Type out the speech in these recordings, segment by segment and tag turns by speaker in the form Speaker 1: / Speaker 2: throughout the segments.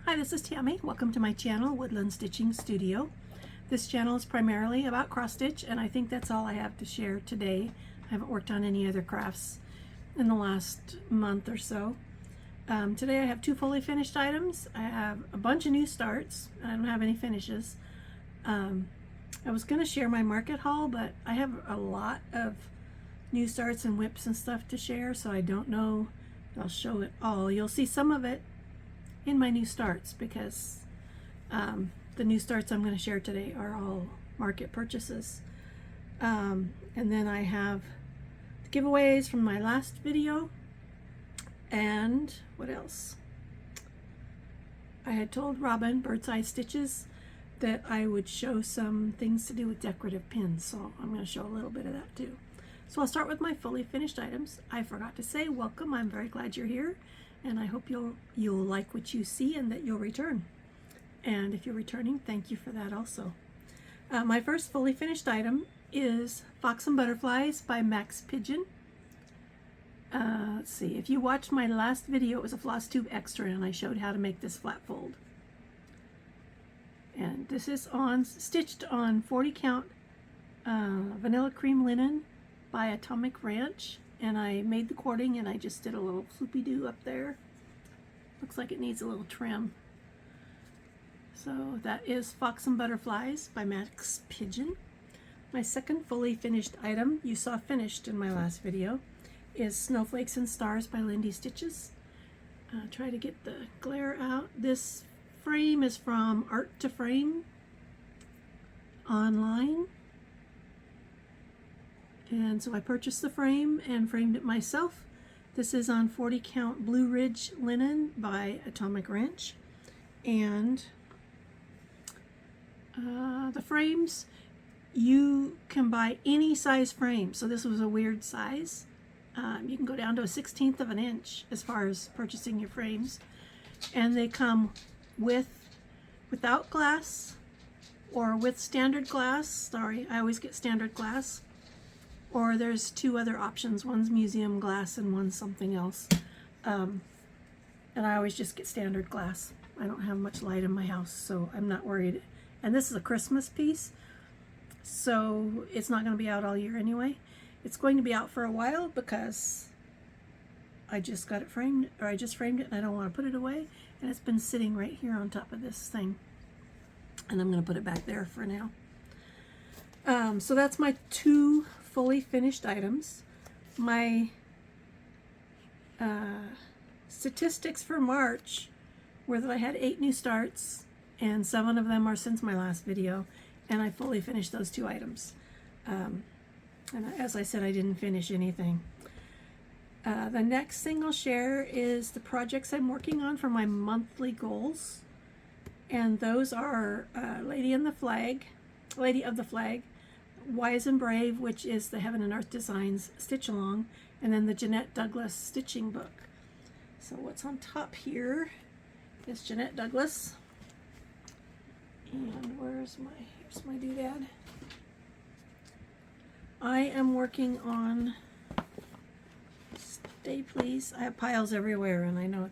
Speaker 1: Hi, this is Tammy. Welcome to my channel, Woodland Stitching Studio. This channel is primarily about cross stitch, and I think that's all I have to share today. I haven't worked on any other crafts in the last month or so. Today I have two fully finished items. I have a bunch of new starts. I don't have any finishes. I was going to share my market haul, but I have a lot of new starts and whips and stuff to share, so I don't know if I'll show it all. You'll see some of it in my new starts because the new starts I'm going to share today are all market purchases. And then I have the giveaways from my last video. And what else? I had told Robin, Bird's Eye Stitches, that I would show some things to do with decorative pins, so I'm going to show a little bit of that too. So I'll start with my fully finished items. I forgot to say welcome. I'm very glad you're here, and I hope you'll like what you see and that you'll return. And if you're returning, thank you for that also. My first fully finished item is Fox and Butterflies by Max Pigeon. Let's see, if you watched my last video, it was a Flosstube extra, and I showed how to make this flat fold. And this is stitched on 40 count vanilla cream linen by Atomic Ranch, and I made the cording and I just did a little floopy-doo up there. Looks like it needs a little trim. So that is Fox and Butterflies by Max Pigeon. My second fully finished item, you saw finished in my last video, is Snowflakes and Stars by Lindy Stitches. Try to get the glare out. This frame is from Art to Frame online. And so I purchased the frame and framed it myself. This is on 40 count Blue Ridge linen by Atomic Ranch. And the frames, you can buy any size frame. So this was a weird size. You can go down to a 1/16 of an inch as far as purchasing your frames. And they come without glass or with standard glass. Sorry, I always get standard glass. Or there's two other options. One's museum glass and one's something else. And I always just get standard glass. I don't have much light in my house, so I'm not worried. And this is a Christmas piece, so it's not going to be out all year anyway. It's going to be out for a while because I just got it framed, or I just framed it and I don't want to put it away. And it's been sitting right here on top of this thing. And I'm going to put it back there for now. So that's my two fully finished items. My statistics for March were that I had 8 new starts, and 7 of them are since my last video, and I fully finished those 2 items. And as I said, I didn't finish anything. The next thing I'll share is the projects I'm working on for my monthly goals, and those are Lady of the Flag, Wise and Brave, which is the Heaven and Earth Designs Stitch Along, and then the Jeanette Douglas Stitching Book. So what's on top here is Jeanette Douglas. And here's my doodad. I am working on, stay please, I have piles everywhere and I know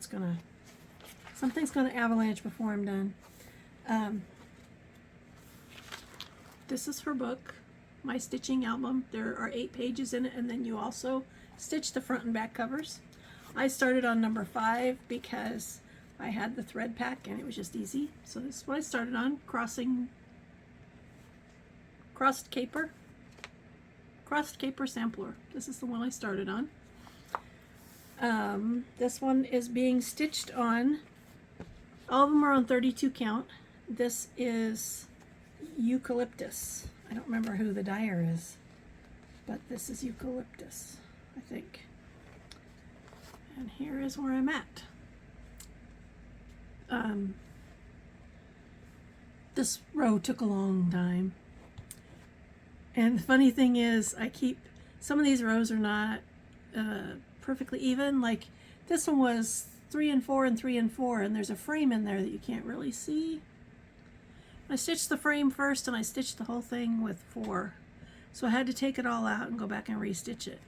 Speaker 1: something's gonna avalanche before I'm done. This is her book, my stitching album. There are 8 pages in it, and then you also stitch the front and back covers. I started on number 5 because I had the thread pack and it was just easy. So this is what I started on, crossed caper sampler. This is the one I started on. This one is being stitched on, all of them are on 32 count. This is Eucalyptus. I don't remember who the dyer is, but this is Eucalyptus, I think. And here is where I'm at. This row took a long time. And the funny thing is, some of these rows are not perfectly even. Like this one was 3 and 4 and 3 and 4, and there's a frame in there that you can't really see. I stitched the frame first and I stitched the whole thing with 4. So I had to take it all out and go back and restitch it.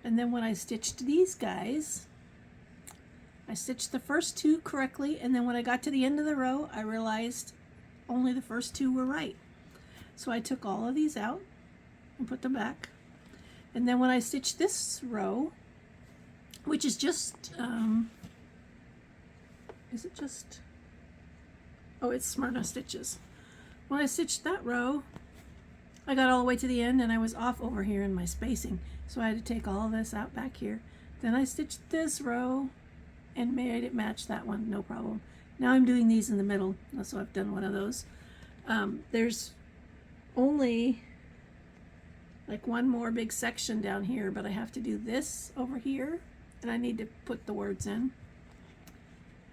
Speaker 1: And then when I stitched these guys, I stitched the first 2 correctly, and then when I got to the end of the row, I realized only the first 2 were right. So I took all of these out and put them back. And then when I stitched this row, which is just, is it just, oh, it's Smyrna stitches. When I stitched that row, I got all the way to the end and I was off over here in my spacing. So I had to take all of this out back here. Then I stitched this row and made it match that one, no problem. Now I'm doing these in the middle, so I've done one of those. There's only like one more big section down here, but I have to do this over here, and I need to put the words in.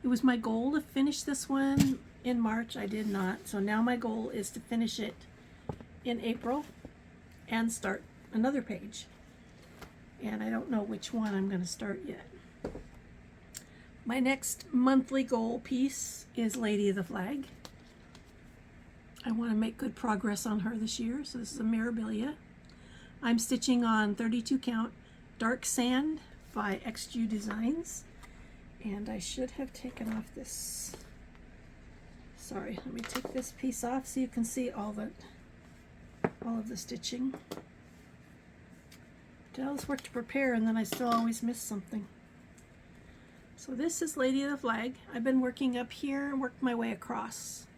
Speaker 1: It was my goal to finish this one in March. I did not, so now my goal is to finish it in April and start another page. And I don't know which one I'm going to start yet. My next monthly goal piece is Lady of the Flag. I want to make good progress on her this year, so this is a Mirabilia. I'm stitching on 32 count Dark Sand by XG Designs, and I should have taken off this. Sorry, let me take this piece off so you can see all of the stitching. Did all this work to prepare, and then I still always miss something. So this is Lady of the Flag. I've been working up here and worked my way across.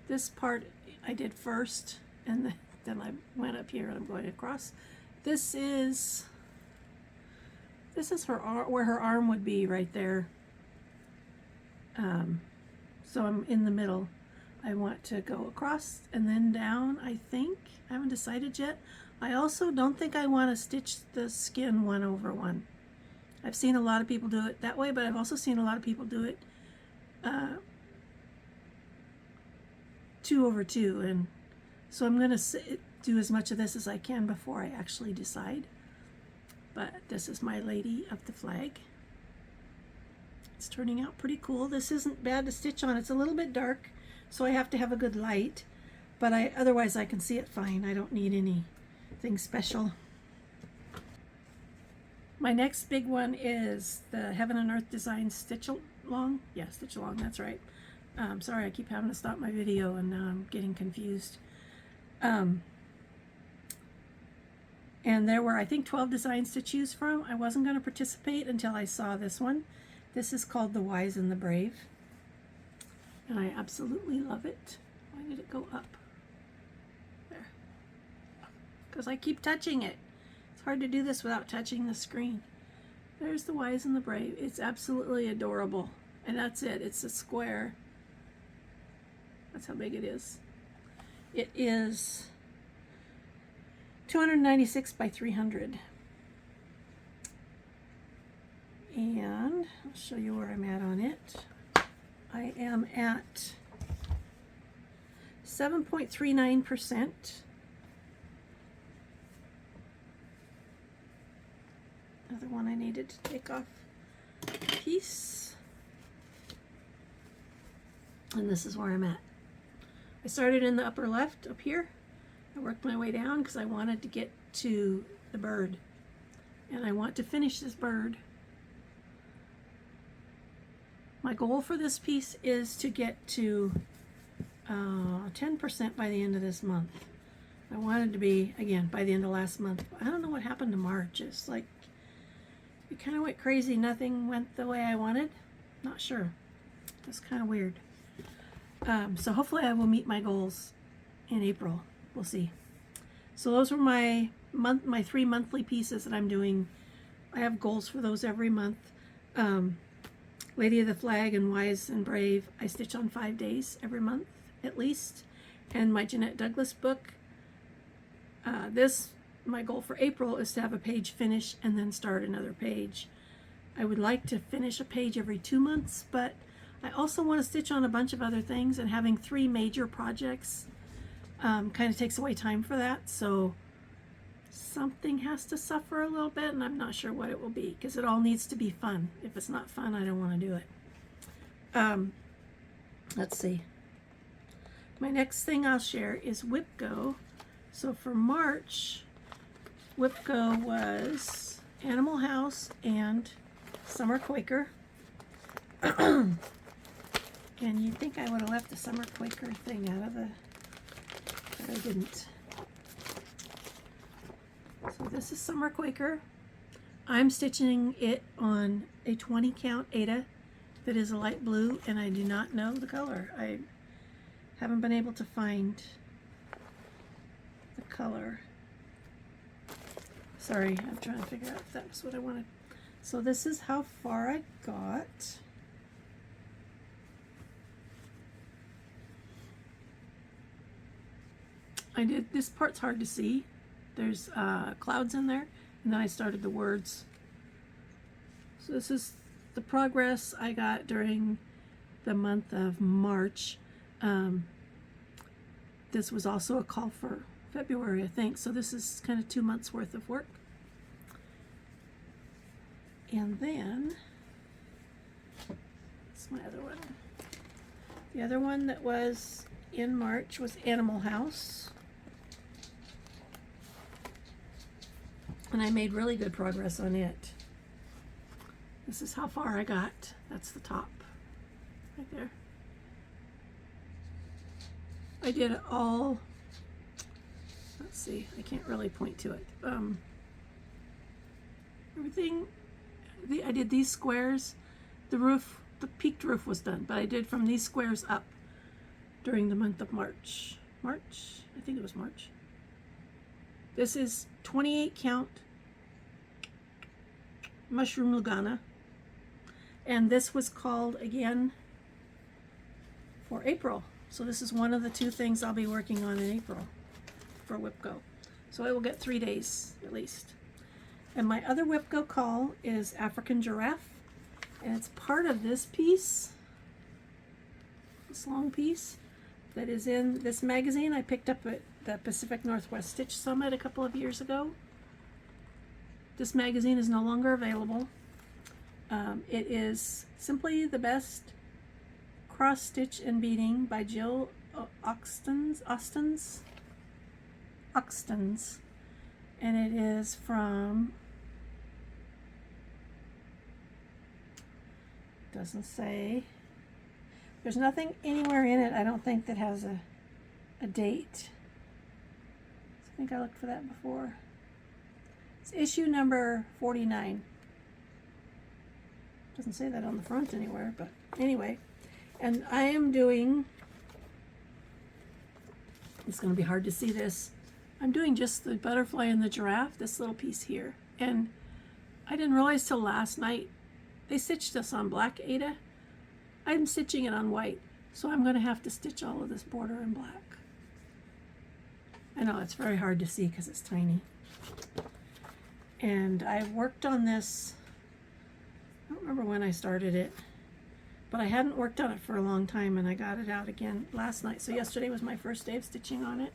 Speaker 1: This part I did first, and then I went up here and I'm going across. This is her arm, where her arm would be right there. So I'm in the middle. I want to go across and then down, I think. I haven't decided yet. I also don't think I want to stitch the skin 1 over 1. I've seen a lot of people do it that way, but I've also seen a lot of people do it 2 over 2, and so I'm going to do as much of this as I can before I actually decide. But this is my Lady of the Flag. It's turning out pretty cool. This isn't bad to stitch on. It's a little bit dark, so I have to have a good light, but otherwise I can see it fine. I don't need anything special. My next big one is the Heaven and Earth Design Stitch Along. Yeah, Stitch Along, that's right. Sorry, I keep having to stop my video and now I'm getting confused. And there were, I think, 12 designs to choose from. I wasn't going to participate until I saw this one. This is called The Wise and the Brave. And I absolutely love it. Why did it go up? There. Because I keep touching it. It's hard to do this without touching the screen. There's The Wise and the Brave. It's absolutely adorable. And that's it. It's a square. That's how big it is. It is 296 by 300. And I'll show you where I'm at on it. I am at 7.39%. Another one I needed to take off a piece. And this is where I'm at. I started in the upper left up here. I worked my way down because I wanted to get to the bird. And I want to finish this bird. My goal for this piece is to get to 10% by the end of this month. I wanted to be, again, by the end of last month. I don't know what happened to March. It's like, it kind of went crazy. Nothing went the way I wanted. Not sure. That's kind of weird. So hopefully I will meet my goals in April. We'll see. So those were my 3 monthly pieces that I'm doing. I have goals for those every month. Lady of the Flag and Wise and Brave, I stitch on 5 days every month at least. And my Jeanette Douglas book, my goal for April is to have a page finish and then start another page. I would like to finish a page every 2 months, but I also want to stitch on a bunch of other things, and having 3 major projects kind of takes away time for that. So something has to suffer a little bit, and I'm not sure what it will be because it all needs to be fun. If it's not fun, I don't want to do it. Let's see. My next thing I'll share is WIPGO. So for March, WIPGO was Animal House and Summer Quaker. And you'd think I would have left the Summer Quaker thing out of the, but I didn't. So this is Summer Quaker. I'm stitching it on a 20 count Aida that is a light blue, and I do not know the color. I haven't been able to find the color. Sorry, I'm trying to figure out if that was what I wanted. So this is how far I got. This part's hard to see. There's clouds in there, and then I started the words. So this is the progress I got during the month of March. This was also a call for February, I think. So this is kind of 2 months worth of work. And then, that's my other one. The other one that was in March was Animal House. And I made really good progress on it. This is how far I got. That's the top, right there. I did it all, let's see, I can't really point to it. Everything, I did these squares. The roof, the peaked roof was done, but I did from these squares up during the month of March. I think it was March. This is 28 count mushroom Lugana, and this was called again for April. So this is one of the 2 things I'll be working on in April for WIPGO. So I will get 3 days at least. And my other WIPGO call is African Giraffe, and it's part of this piece, this long piece that is in this magazine I picked up at the Pacific Northwest Stitch Summit a couple of years ago. This magazine is no longer available. It is Simply the Best Cross Stitch and Beading by Jill Oxtons, and it is from, doesn't say, there's nothing anywhere in it I don't think that has a date. I think I looked for that before. It's issue number 49. Doesn't say that on the front anywhere, but anyway. And I am doing, it's going to be hard to see this, I'm doing just the butterfly and the giraffe, this little piece here. And I didn't realize till last night, they stitched us on black Aida. I'm stitching it on white, so I'm going to have to stitch all of this border in black. I know it's very hard to see because it's tiny. And I worked on this, I don't remember when I started it, but I hadn't worked on it for a long time, and I got it out again last night. So yesterday was my first day of stitching on it.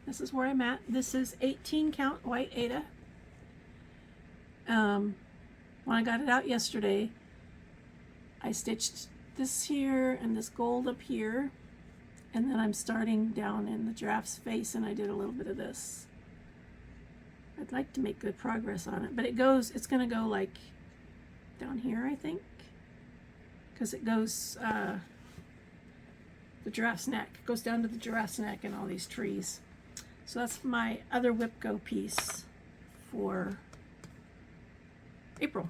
Speaker 1: This is where I'm at. This is 18 count white Aida. When I got it out yesterday, I stitched this here and this gold up here, and then I'm starting down in the giraffe's face, and I did a little bit of this. I'd like to make good progress on it, but it's going to go like down here, I think, because it goes, the giraffe's neck. It goes down to the giraffe's neck and all these trees. So that's my other WIPGO piece for April.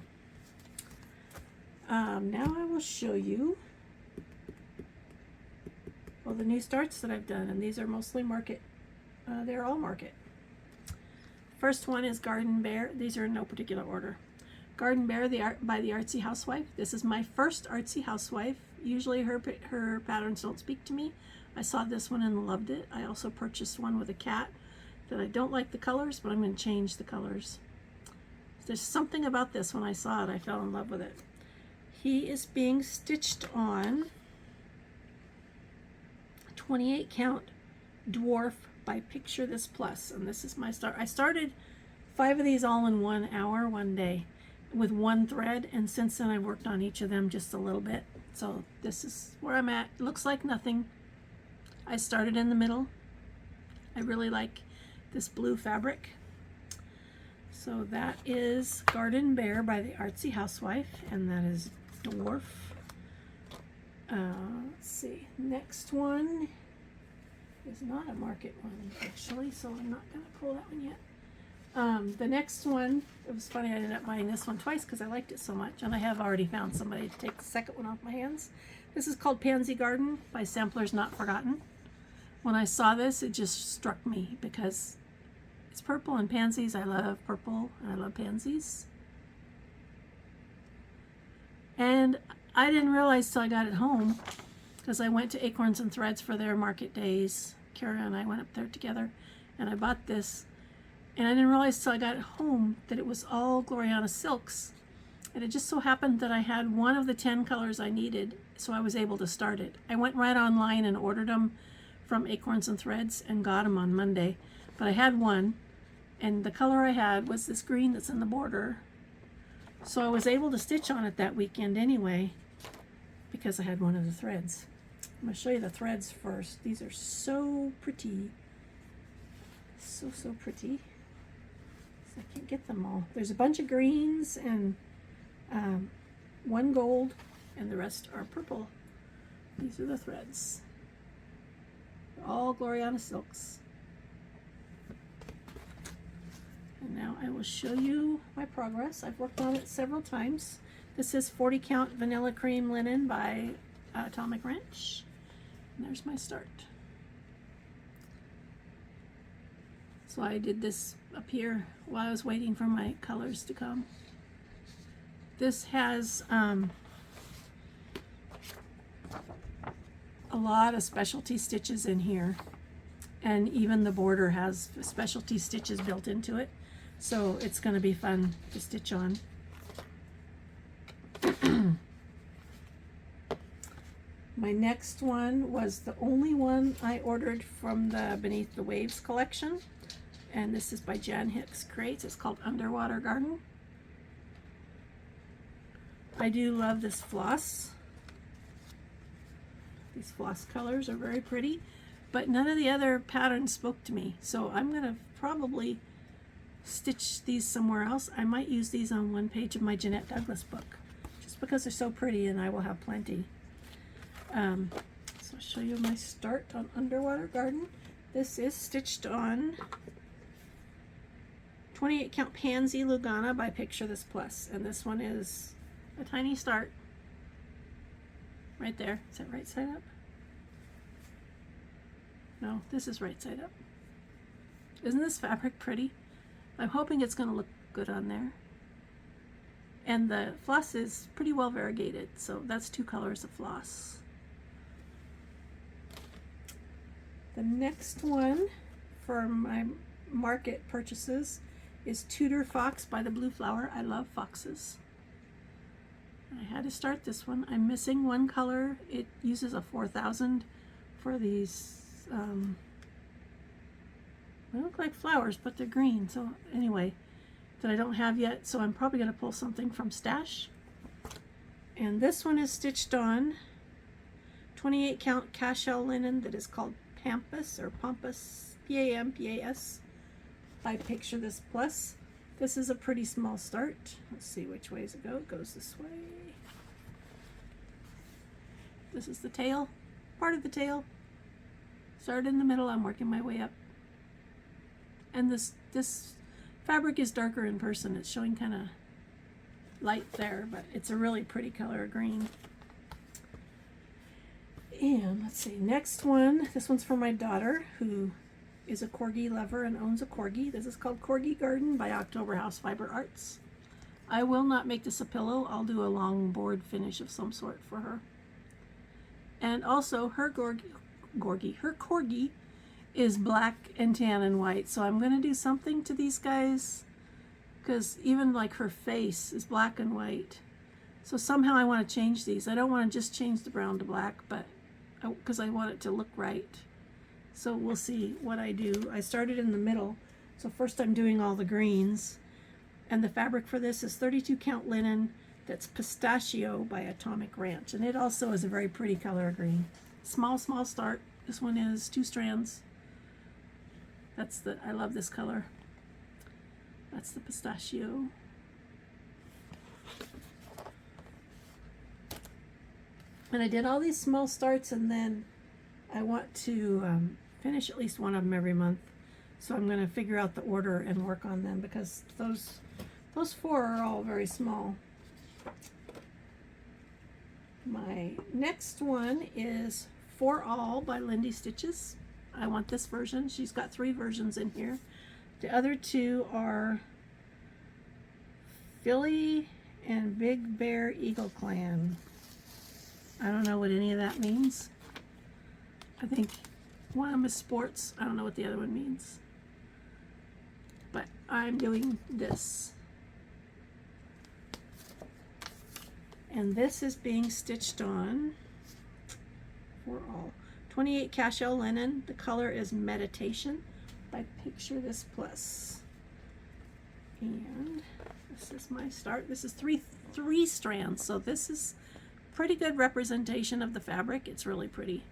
Speaker 1: Now I will show you all the new starts that I've done, and these are mostly market. They're all market. First one is Garden Bear. These are in no particular order. Garden Bear by the Artsy Housewife. This is my first Artsy Housewife. Usually her patterns don't speak to me. I saw this one and loved it. I also purchased one with a cat that I don't like the colors, but I'm going to change the colors. There's something about this, when I saw it, I fell in love with it. He is being stitched on 28 count dwarf by Picture This Plus, and this is my start. I started 5 of these all in 1 hour, one day, with one thread, and since then I've worked on each of them just a little bit. So this is where I'm at. It looks like nothing. I started in the middle. I really like this blue fabric. So that is Garden Bear by the Artsy Housewife, and that is Dwarf. Let's see, next one is not a market one actually, so I'm not going to pull that one yet. The next one, it was funny, I ended up buying this one twice because I liked it so much, and I have already found somebody to take the second one off my hands. This is called Pansy Garden by Samplers Not Forgotten. When I saw this, it just struck me because it's purple and pansies. I love purple and I love pansies. And I didn't realize till I got it home, because I went to Acorns and Threads for their market days. Kara and I went up there together, and I bought this. And I didn't realize till I got it home that it was all Gloriana silks. And it just so happened that I had one of the 10 colors I needed, so I was able to start it. I went right online and ordered them from Acorns and Threads and got them on Monday. But I had one, and the color I had was this green that's in the border. So I was able to stitch on it that weekend anyway, because I had one of the threads. I'm going to show you the threads first. These are so pretty. So pretty. So I can't get them all. There's a bunch of greens and one gold, and the rest are purple. These are the threads. They're all Gloriana silks. And now I will show you my progress. I've worked on it several times. This is 40 count vanilla cream linen by Atomic Wrench. And there's my start. So I did this up here while I was waiting for my colors to come. This has a lot of specialty stitches in here, and even the border has specialty stitches built into it. So it's going to be fun to stitch on. My next one was the only one I ordered from the Beneath the Waves collection, and this is by Jan Hicks Crates. It's called Underwater Garden. I do love this floss. These floss colors are very pretty, but none of the other patterns spoke to me, so I'm going to probably stitch these somewhere else. I might use these on one page of my Jeanette Douglas book, just because they're so pretty, and I will have plenty. So I'll show you my start on Underwater Garden. This is stitched on 28 count Pansy Lugana by Picture This Plus, and this one is a tiny start right there. Is that right side up? No, this is right side up. Isn't this fabric pretty? I'm hoping it's going to look good on there. And the floss is pretty well variegated, so that's 2 colors of floss. The next one for my market purchases is Tudor Fox by the Blue Flower. I love foxes. I had to start this one. I'm missing one color. It uses a 4000 for these they look like flowers, but they're green. So anyway, that I don't have yet, so I'm probably going to pull something from Stash. And this one is stitched on 28 count cashel linen that is called Pampas or Pampas, P-A-M-P-A-S by Picture This Plus. This is a pretty small start. Let's see which way does it go. It goes this way. This is the tail, part of the tail. Started in the middle, I'm working my way up. And this fabric is darker in person. It's showing kind of light there, but it's a really pretty color of green. And let's see, next one. This one's for my daughter, who is a corgi lover and owns a corgi. This is called Corgi Garden by October House Fiber Arts. I will not make this a pillow. I'll do a long board finish of some sort for her. And also her corgi is black and tan and white. So I'm going to do something to these guys, because even like her face is black and white. So somehow I want to change these. I don't want to just change the brown to black, but because I want it to look right. So we'll see what I do. I started in the middle. So first I'm doing all the greens. And the fabric for this is 32 count linen that's Pistachio by Atomic Ranch. And it also is a very pretty color of green. Small start. This one is 2 strands. I love this color. That's the Pistachio. And I did all these small starts, and then I want to finish at least one of them every month. So I'm going to figure out the order and work on them, because those 4 are all very small. My next one is For All by Lindy Stitches. I want this version. She's got 3 versions in here. The other 2 are Philly and Big Bear Eagle Clan. I don't know what any of that means. I think one of them is sports. I don't know what the other one means. But I'm doing this. And this is being stitched on For All. 28 cashel linen. The color is Meditation by Picture This Plus. And this is my start. This is three strands, so this is pretty good representation of the fabric. It's really pretty.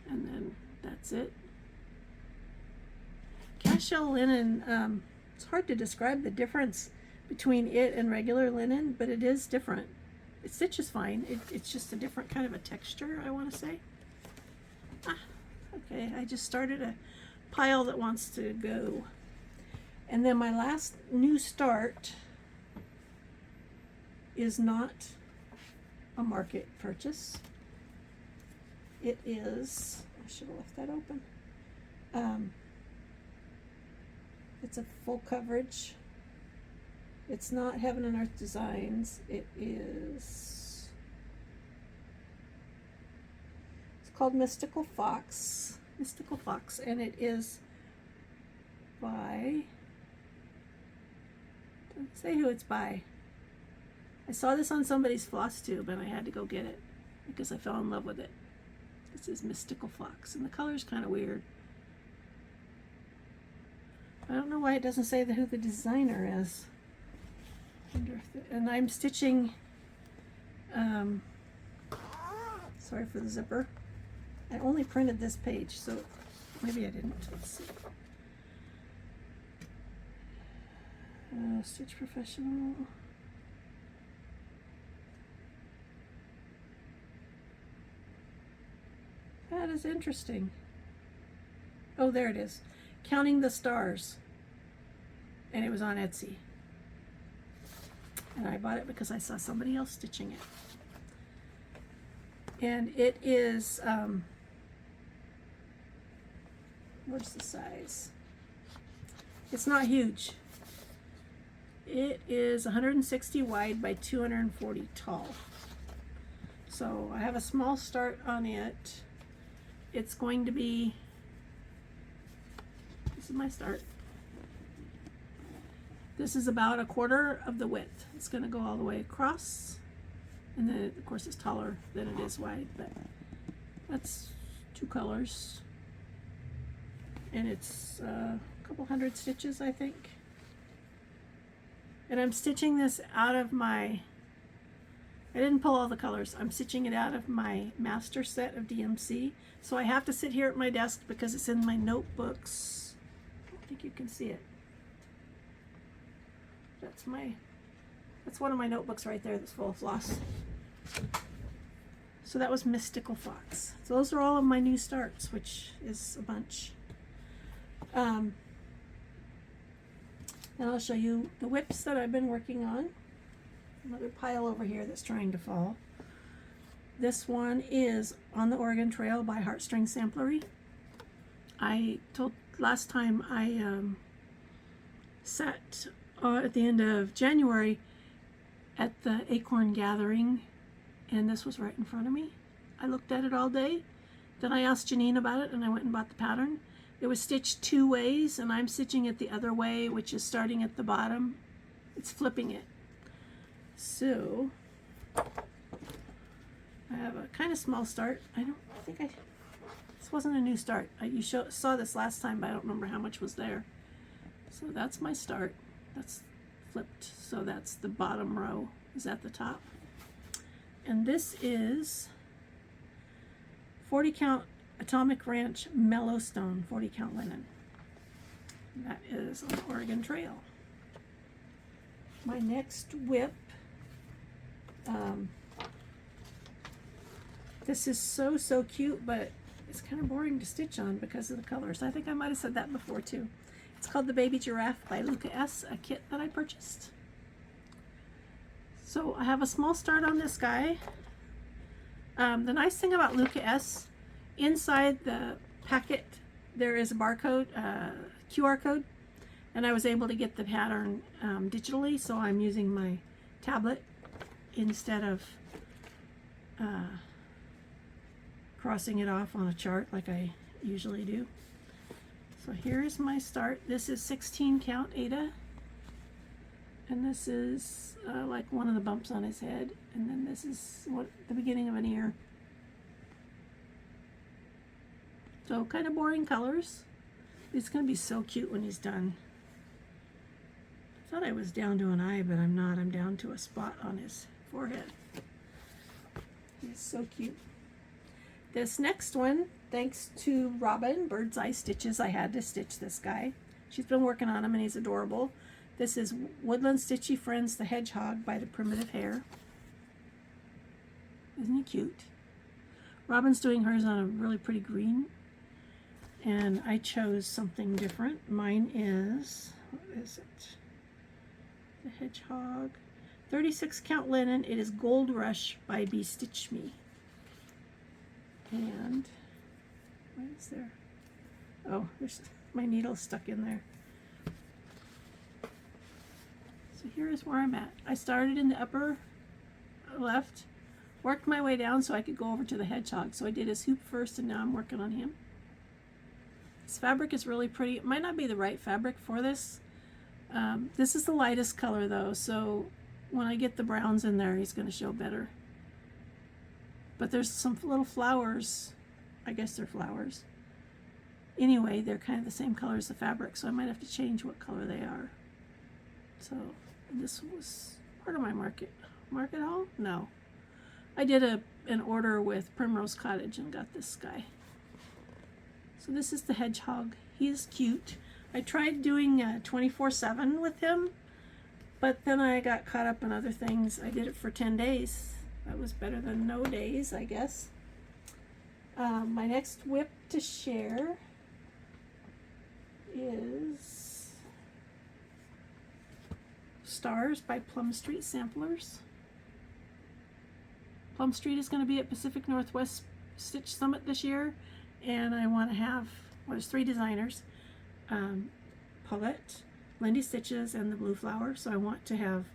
Speaker 1: And then that's it. Cashel linen, it's hard to describe the difference between it and regular linen, but it is different. It stitches fine. It's just a different kind of a texture, I want to say. Okay, I just started a pile that wants to go. And then my last new start is not a market purchase. It is, I should have left that open. It's a full coverage. It's not Heaven and Earth Designs. It is, it's called Mystical Fox, and it is by, doesn't say who it's by. I saw this on somebody's Flosstube and I had to go get it because I fell in love with it. This is Mystical Fox, and the color's kind of weird. I don't know why it doesn't say who the designer is. And I'm stitching, sorry for the zipper. I only printed this page, so maybe I didn't. Let's see. Stitch Professional. That is interesting. Oh, there it is. Counting the Stars. And it was on Etsy. And I bought it because I saw somebody else stitching it. And it is, where's the size? It's not huge. It is 160 wide by 240 tall. So I have a small start on it. It's going to be, this is my start. This is about 1/4 of the width. It's going to go all the way across, and then of course it's taller than it is wide, but that's 2 colors, and it's a couple hundred stitches, I think. And I'm stitching this out of my, I didn't pull all the colors. I'm stitching it out of my master set of DMC. So I have to sit here at my desk because it's in my notebooks. I don't think you can see it. That's one of my notebooks right there that's full of floss. So that was Mystical Fox. So those are all of my new starts, which is a bunch. And I'll show you the whips that I've been working on. Another pile over here that's trying to fall. This one is On the Oregon Trail by Heartstring Samplery. I told last time I sat at the end of January at the Acorn Gathering, and this was right in front of me. I looked at it all day. Then I asked Janine about it, and I went and bought the pattern. It was stitched 2 ways, and I'm stitching it the other way, which is starting at the bottom. It's flipping it. So I have a kind of small start. This wasn't a new start. You saw this last time, but I don't remember how much was there. So that's my start. That's flipped. So that's the bottom row is at the top. And this is 40 count Atomic Ranch Mellowstone 40 count linen. That is on the Oregon Trail. My next whip, This is so cute, but it's kind of boring to stitch on because of the colors. I think I might have said that before too. It's called The Baby Giraffe by Luca S., a kit that I purchased. So I have a small start on this guy. The nice thing about Luca S., inside the packet there is a barcode, QR code, and I was able to get the pattern digitally, so I'm using my tablet instead of crossing it off on a chart like I usually do. So here's my start. This is 16 count Ada, and this is like one of the bumps on his head, and then this is the beginning of an ear. So kind of boring colors. It's going to be so cute when he's done. I thought I was down to an eye, but I'm not. I'm down to a spot on his forehead. He's so cute. This next one, thanks to Robin, Bird's Eye Stitches, I had to stitch this guy. She's been working on him and he's adorable. This is Woodland Stitchy Friends, the Hedgehog by the Primitive Hare. Isn't he cute? Robin's doing hers on a really pretty green, and I chose something different. Mine is, what is it? The Hedgehog. 36 count linen. It is Gold Rush by Bee Stitch Me. And what is there? Oh, there's my needle stuck in there. So here is where I'm at. I started in the upper left, worked my way down so I could go over to the hedgehog. So I did his hoop first, and now I'm working on him. This fabric is really pretty. It might not be the right fabric for this. This is the lightest color though, so when I get the browns in there, he's going to show better. But there's some little flowers. I guess they're flowers. Anyway, they're kind of the same color as the fabric, so I might have to change what color they are. So this was part of my market haul? No. I did an order with Primrose Cottage and got this guy. So this is the hedgehog. He's cute. I tried doing 24/7 with him, but then I got caught up in other things. I did it for 10 days. That was better than no days, I guess. My next whip to share is Stars by Plum Street Samplers. Plum Street is going to be at Pacific Northwest Stitch Summit this year, and I want to have, well, there's 3 designers, Paulette, Lindy Stitches, and the Blue Flower. So I want to have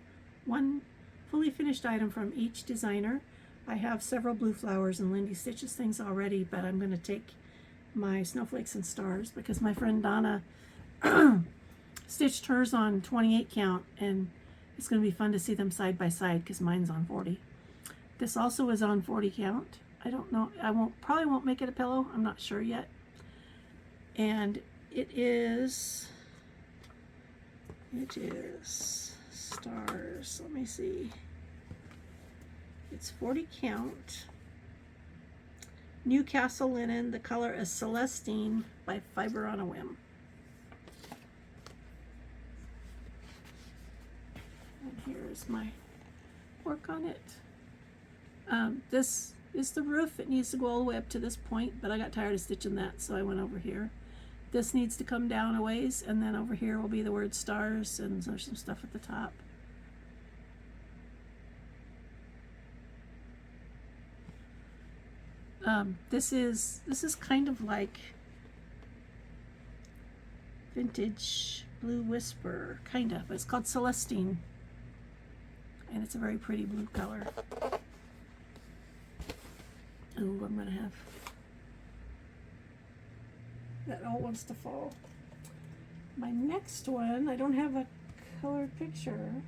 Speaker 1: one fully finished item from each designer. I have several Blue Flowers and Lindy Stitches things already, but I'm going to take my Snowflakes and Stars because my friend Donna stitched hers on 28 count, and it's going to be fun to see them side by side because mine's on 40. This also is on 40 count. I don't know. I probably won't make it a pillow. I'm not sure yet. And it is Stars. Let me see. It's 40 count. Newcastle linen. The color is Celestine by Fiber on a Whim. And here's my work on it. This is the roof. It needs to go all the way up to this point, but I got tired of stitching that, so I went over here. This needs to come down a ways, and then over here will be the word Stars, and there's some stuff at the top. This is kind of like vintage Blue Whisper, kind of, but it's called Celestine, and it's a very pretty blue color. Ooh, I'm gonna have that all wants to fall. My next one, I don't have a colored picture.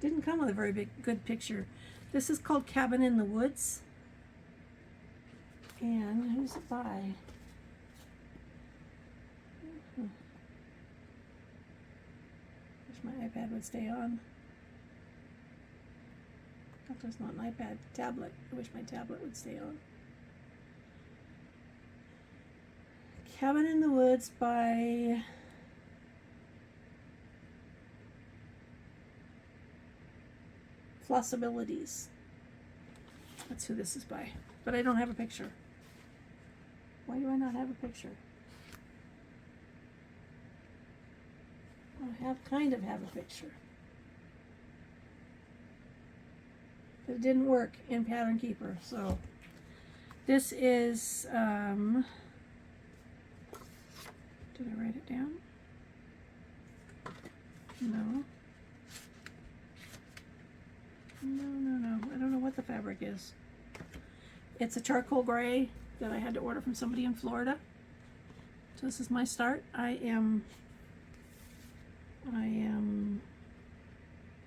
Speaker 1: Didn't come with a very good picture. This is called Cabin in the Woods. And who's it by? Wish my iPad would stay on. Oh, there's not an iPad. Tablet. I wish my tablet would stay on. Cabin in the Woods by Flossabilities. That's who this is by. But I don't have a picture. Why do I not have a picture? I kind of have a picture. But it didn't work in Pattern Keeper. So this is, did I write it down? No. No. I don't know what the fabric is. It's a charcoal gray that I had to order from somebody in Florida. So this is my start. I am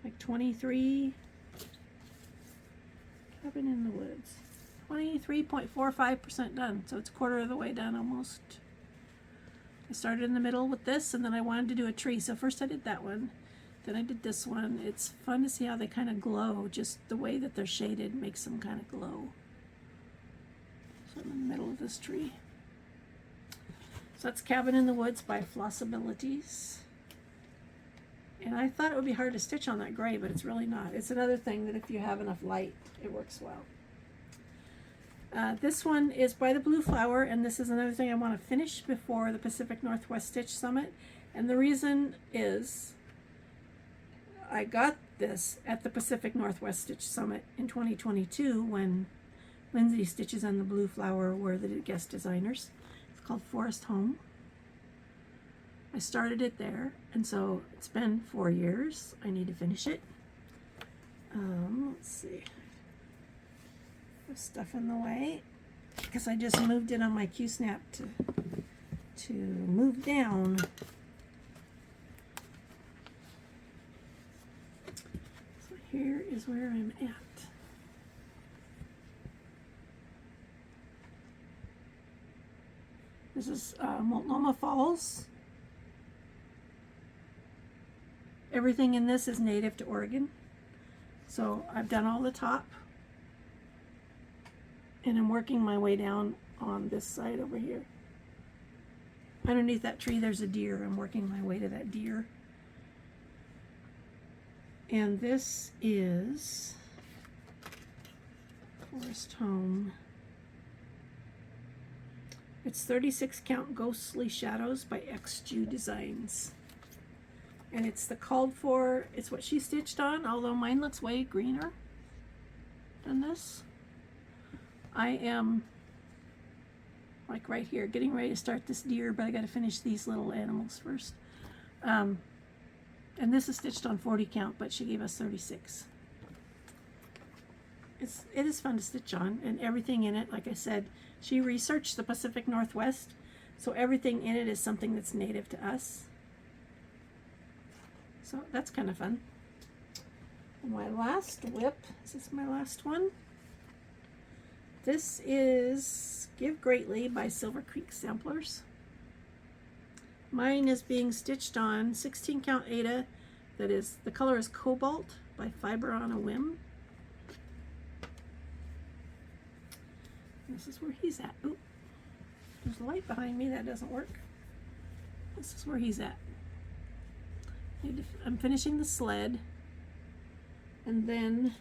Speaker 1: like 23, Cabin in the Woods, 23.45% done. So it's a quarter of the way done almost. I started in the middle with this, and then I wanted to do a tree. So first I did that one, then I did this one. It's fun to see how they kind of glow. Just the way that they're shaded makes them kind of glow. So I'm in the middle of this tree. So that's Cabin in the Woods by Flossabilities. And I thought it would be hard to stitch on that gray, but it's really not. It's another thing that if you have enough light, it works well. This one is by the Blue Flower, and this is another thing I want to finish before the Pacific Northwest Stitch Summit. And the reason is I got this at the Pacific Northwest Stitch Summit in 2022 when Lindsay Stitches and the Blue Flower were the guest designers. It's called Forest Home. I started it there, and so it's been 4 years. I need to finish it. Let's see. There's stuff in the way because I just moved it on my Q-snap to move down. So here is where I'm at. This is Multnomah Falls. Everything in this is native to Oregon. So I've done all the top. And I'm working my way down on this side over here. Underneath that tree there's a deer. I'm working my way to that deer. And this is Forest Home. It's 36 count Ghostly Shadows by XJU Designs. And it's the called for, it's what she stitched on, although mine looks way greener than this. I am like right here getting ready to start this deer, but I got to finish these little animals first. And this is stitched on 40 count, but she gave us 36. It is fun to stitch on, and everything in it, like I said, she researched the Pacific Northwest, so everything in it is something that's native to us. So that's kind of fun. And my last whip, is this my last one? This is Give Greatly by Silver Creek Samplers. Mine is being stitched on 16 count Aida. That is, the color is Cobalt by Fiber on a Whim. This is where he's at. Oop, there's light behind me, that doesn't work. This is where he's at. I'm finishing the sled, and then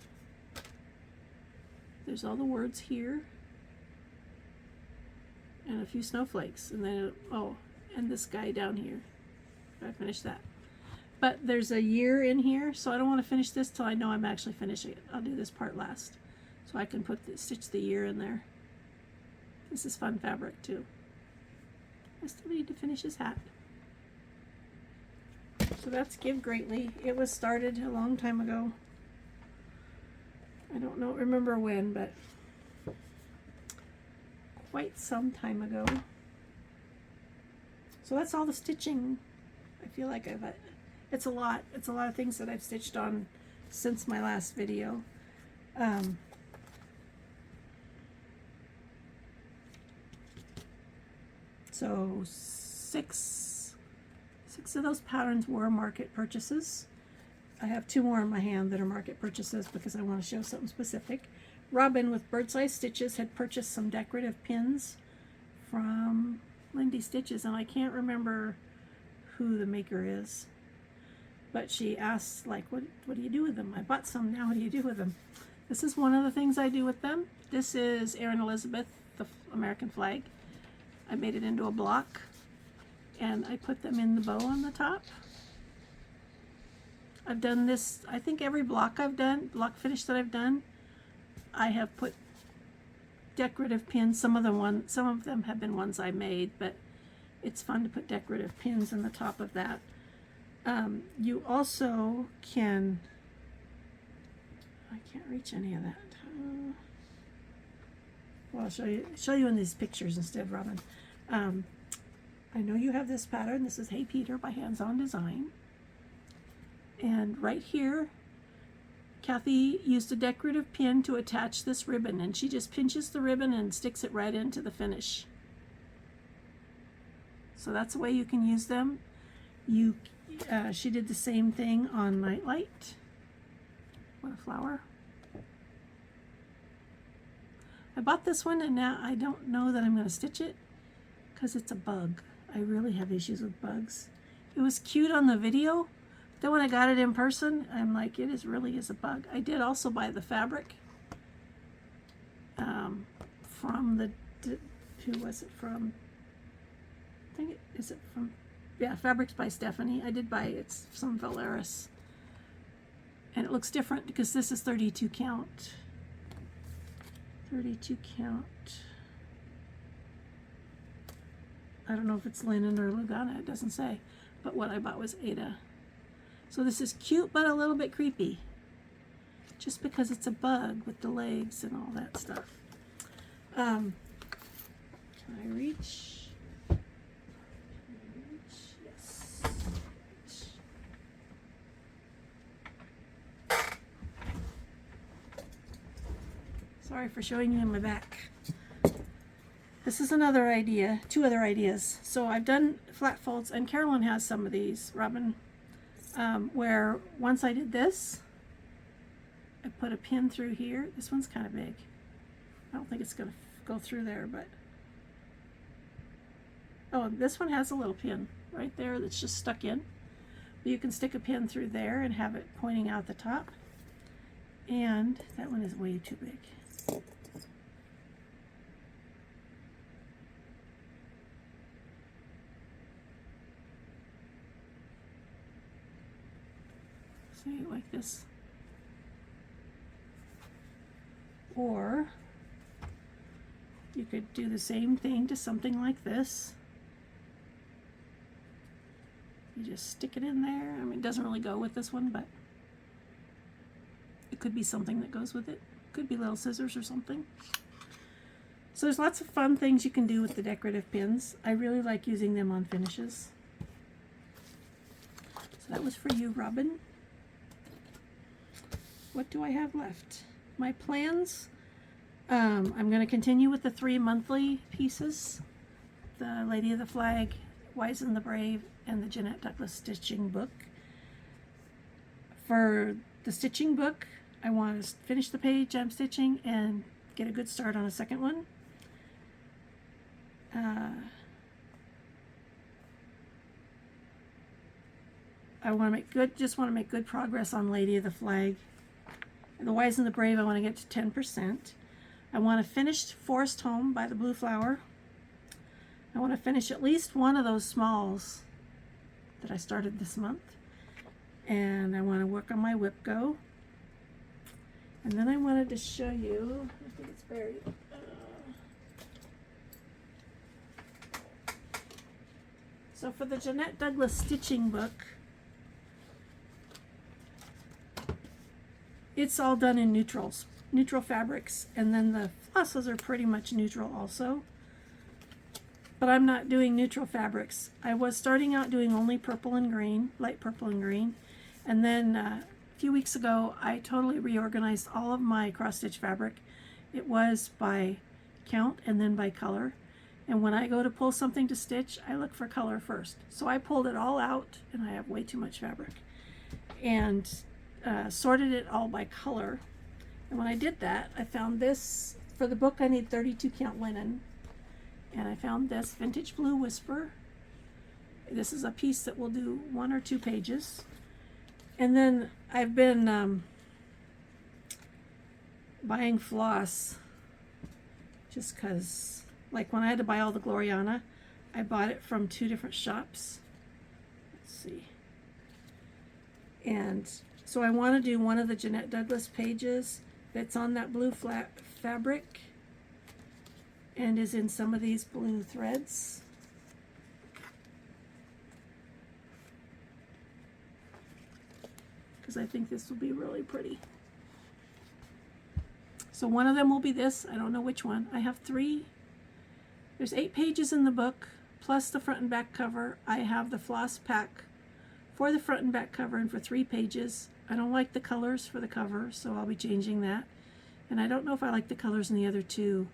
Speaker 1: there's all the words here, and a few snowflakes, and then, oh, and this guy down here. I finished that. But there's a year in here, so I don't want to finish this till I know I'm actually finishing it. I'll do this part last, so I can stitch the year in there. This is fun fabric too. I still need to finish his hat. So that's Give Greatly. It was started a long time ago. I don't remember when, but quite some time ago. So that's all the stitching. I feel like it's a lot. It's a lot of things that I've stitched on since my last video. So six of those patterns were market purchases. I have 2 more in my hand that are market purchases because I want to show something specific. Robin with Bird's Eye Stitches had purchased some decorative pins from Lindy Stitches, and I can't remember who the maker is. but she asks, like, what do you do with them? I bought some now. What do you do with them? This is one of the things I do with them. This is Erin Elizabeth, the American flag. I made it into a block, and I put them in the bow on the top. I've done this, I think every block finish that I've done, I have put decorative pins. Some of them have been ones I made, but it's fun to put decorative pins in the top of that. You also can, I can't reach any of that. Well, I'll show you in these pictures instead, Robin. I know you have this pattern. This is Hey Peter by Hands On Design. And right here, Kathy used a decorative pin to attach this ribbon, and she just pinches the ribbon and sticks it right into the finish. So that's the way you can use them. She did the same thing on Nightlight. What a flower. I bought this one, and now I don't know that I'm going to stitch it because it's a bug. I really have issues with bugs. It was cute on the video. Then when I got it in person, I'm like, it really is a bug. I did also buy the fabric from who was it from? I think is it from? Yeah, Fabrics by Stephanie. I did buy it's some Valeris, and it looks different because this is 32 count. 32 count. I don't know if it's linen or Lugana. It doesn't say, but what I bought was Ada. So this is cute, but a little bit creepy, just because it's a bug with the legs and all that stuff. Can I reach? Yes. Sorry for showing you in my back. This is another idea, two other ideas. So I've done flat folds, and Carolyn has some of these, Robin. Where once I did this, I put a pin through here. This one's kind of big. I don't think it's going to go through there, but oh, this one has a little pin right there that's just stuck in. But you can stick a pin through there and have it pointing out the top. And that one is way too big. See, like this. Or you could do the same thing to something like this. You just stick it in there. I mean, it doesn't really go with this one, but it could be something that goes with it. Could be little scissors or something. So there's lots of fun things you can do with the decorative pins. I really like using them on finishes. So that was for you, Robin. What do I have left? My plans. I'm going to continue with the 3 monthly pieces. The Lady of the Flag, Wise and the Brave, and the Jeanette Douglas stitching book. For the stitching book, I want to finish the page I'm stitching and get a good start on a second one. I want to make good progress on Lady of the Flag. The Wise and the Brave, I want to get to 10%. I want to finish Forest Home by the Blue Flower. I want to finish at least one of those smalls that I started this month. And I want to work on my Whip Go. And then I wanted to show you, I think it's buried. So for the Jeanette Douglas stitching book, it's all done in neutrals, neutral fabrics, and then the flosses are pretty much neutral also. But I'm not doing neutral fabrics. I was starting out doing only purple and green, light purple and green, and then a few weeks ago I totally reorganized all of my cross stitch fabric. It was by count and then by color. And when I go to pull something to stitch, I look for color first. So I pulled it all out, and I have way too much fabric, and sorted it all by color. And when I did that, I found this. For the book I need 32 count linen, and I found this Vintage Blue Whisper. This is a piece that will do 1 or 2 pages, And then I've been buying floss just because, like when I had to buy all the Gloriana, I bought it from 2 different shops. Let's see. And so I want to do one of the Jeanette Douglas pages that's on that blue flat fabric and is in some of these blue threads. Because I think this will be really pretty. So one of them will be this. I don't know which one. I have 3. There's 8 pages in the book, plus the front and back cover. I have the floss pack for the front and back cover and for 3 pages. I don't like the colors for the cover, so I'll be changing that. And I don't know if I like the colors in the other 2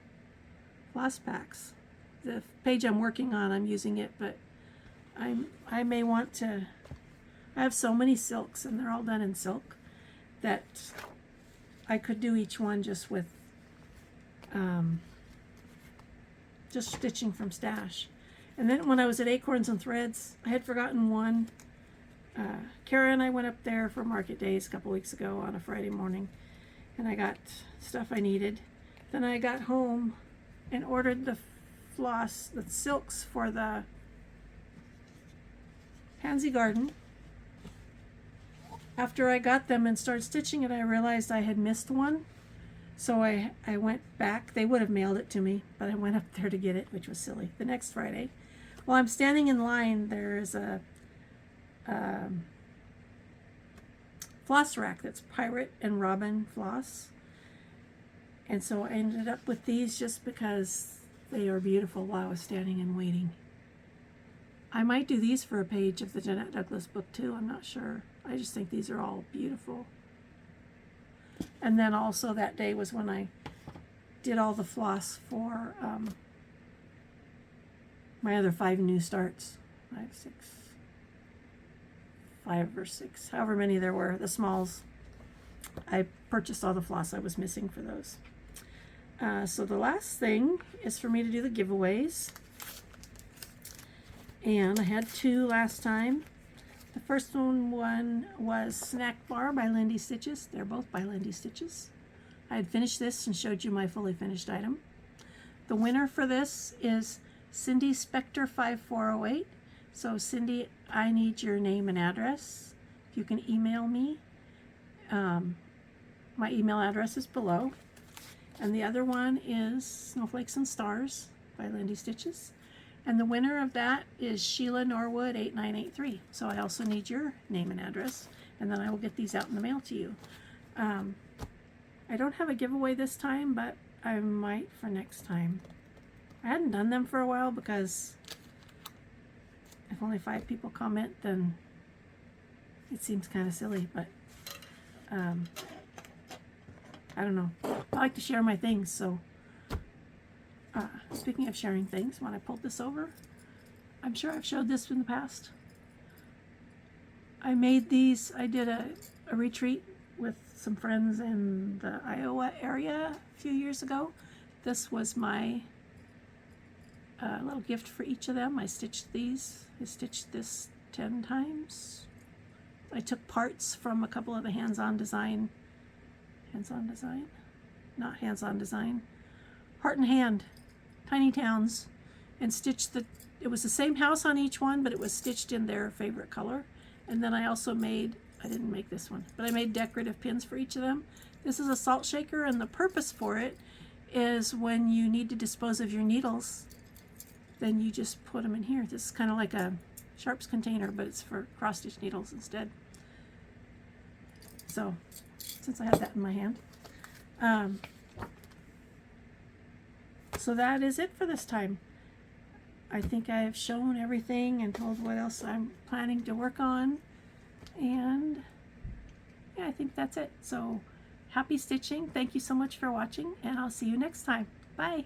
Speaker 1: floss packs. The page I'm working on, I'm using it, but I may want to. I have so many silks, and they're all done in silk, that I could do each one just with just stitching from stash. And then when I was at Acorns and Threads, I had forgotten one. Kara and I went up there for market days a couple weeks ago on a Friday morning, and I got stuff I needed. Then I got home and ordered the floss, the silks for the Pansy Garden. After I got them and started stitching it, I realized I had missed one. So I went back. They would have mailed it to me, but I went up there to get it, which was silly, the next Friday. While I'm standing in line, there's a floss rack that's Pirate and Robin floss. And so I ended up with these just because they are beautiful while I was standing and waiting. I might do these for a page of the Jeanette Douglas book too, I'm not sure. I just think these are all beautiful. And then also that day was when I did all the floss for my other 5 new starts. 5 or 6, however many there were, the smalls. I purchased all the floss I was missing for those. So the last thing is for me to do the giveaways. And I had 2 last time. The first one was Snack Bar by Lindy Stitches. They're both by Lindy Stitches. I had finished this and showed you my fully finished item. The winner for this is Cindy Spector 5408. So Cindy, I need your name and address. If you can email me. My email address is below. And the other one is Snowflakes and Stars by Lindy Stitches. And the winner of that is Sheila Norwood 8983. So I also need your name and address, and then I will get these out in the mail to you. I don't have a giveaway this time, but I might for next time. I hadn't done them for a while because if only 5 people comment, then it seems kind of silly, but I don't know. I like to share my things, so speaking of sharing things, when I pulled this over, I'm sure I've showed this in the past. I made these, I did a retreat with some friends in the Iowa area a few years ago. This was my little gift for each of them. I stitched these. I stitched this 10 times. I took parts from a couple of the hands-on design, not hands-on design, Heart and Hand, Tiny Towns, and stitched it was the same house on each one, but it was stitched in their favorite color. And then I also made, I didn't make this one, but I made decorative pins for each of them. This is a salt shaker, and the purpose for it is when you need to dispose of your needles, then you just put them in here. This is kind of like a sharps container, but it's for cross-stitch needles instead. So, since I have that in my hand. So that is it for this time. I think I have shown everything and told what else I'm planning to work on. And yeah, I think that's it. So happy stitching. Thank you so much for watching, and I'll see you next time. Bye.